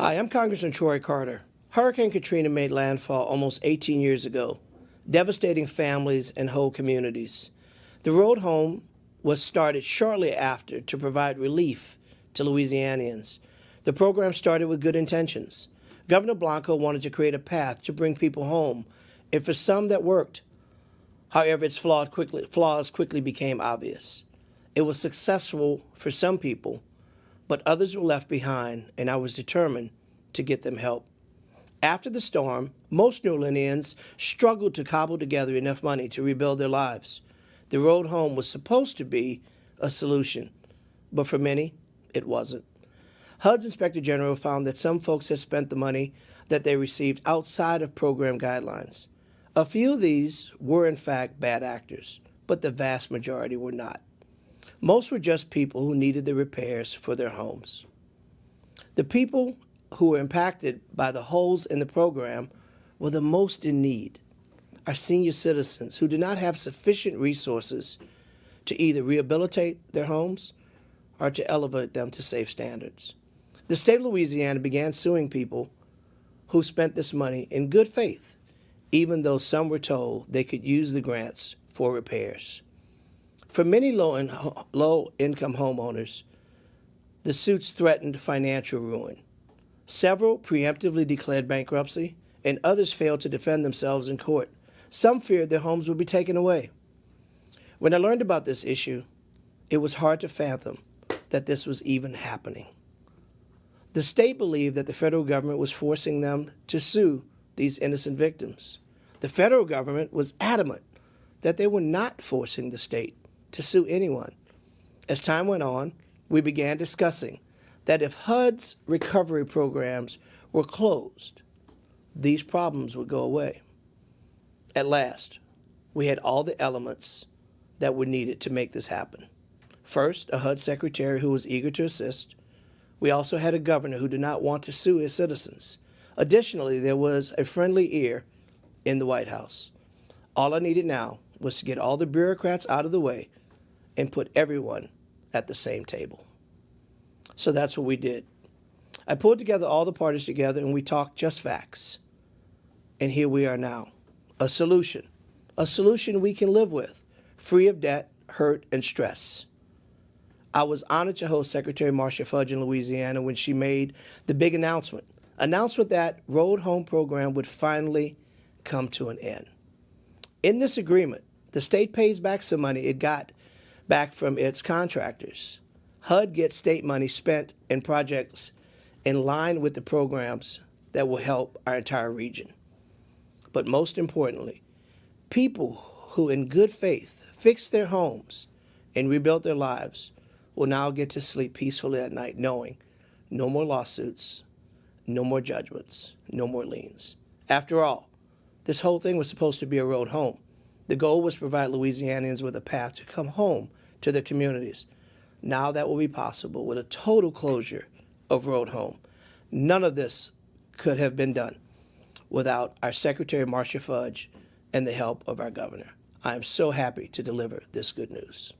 Hi, I'm Congressman Carter. Hurricane Katrina made landfall almost 18 years ago, devastating families and whole communities. The Road Home was started shortly after to provide relief to Louisianians. The program started with good intentions. Governor Blanco wanted to create a path to bring people home, and for some that worked. However, its flaws quickly became obvious. It was successful for some people, but others were left behind, and I was determined to get them help. After the storm, most New Orleanians struggled to cobble together enough money to rebuild their lives. The Road Home was supposed to be a solution, but for many, it wasn't. HUD's Inspector General found that some folks had spent the money that they received outside of program guidelines. A few of these were, in fact, bad actors, but the vast majority were not. Most were just people who needed the repairs for their homes. The people who were impacted by the holes in the program were the most in need. Our senior citizens who did not have sufficient resources to either rehabilitate their homes or to elevate them to safe standards. The state of Louisiana began suing people who spent this money in good faith, even though some were told they could use the grants for repairs. For many low-income homeowners, the suits threatened financial ruin. Several preemptively declared bankruptcy, and others failed to defend themselves in court. Some feared their homes would be taken away. When I learned about this issue, it was hard to fathom that this was even happening. The state believed that the federal government was forcing them to sue these innocent victims. The federal government was adamant that they were not forcing the state to sue anyone. As time went on, we began discussing that if HUD's recovery programs were closed, these problems would go away. At last, we had all the elements that were needed to make this happen. First, a HUD secretary who was eager to assist. We also had a governor who did not want to sue his citizens. Additionally, there was a friendly ear in the White House. All I needed now was to get all the bureaucrats out of the way and put everyone at the same table. So that's what we did. I pulled together all the parties together and we talked just facts. And here we are now. A solution we can live with, free of debt, hurt, and stress. I was honored to host Secretary Marcia Fudge in Louisiana when she made the big announcement that Road Home program would finally come to an end. In this agreement, the state pays back some money it got back from its contractors. HUD gets state money spent in projects in line with the programs that will help our entire region. But most importantly, people who in good faith fixed their homes and rebuilt their lives will now get to sleep peacefully at night knowing no more lawsuits, no more judgments, no more liens. After all, this whole thing was supposed to be a road home. The goal was to provide Louisianians with a path to come home to their communities. Now that will be possible with a total closure of Road Home. None of this could have been done without our Secretary Marcia Fudge and the help of our governor. I am so happy to deliver this good news.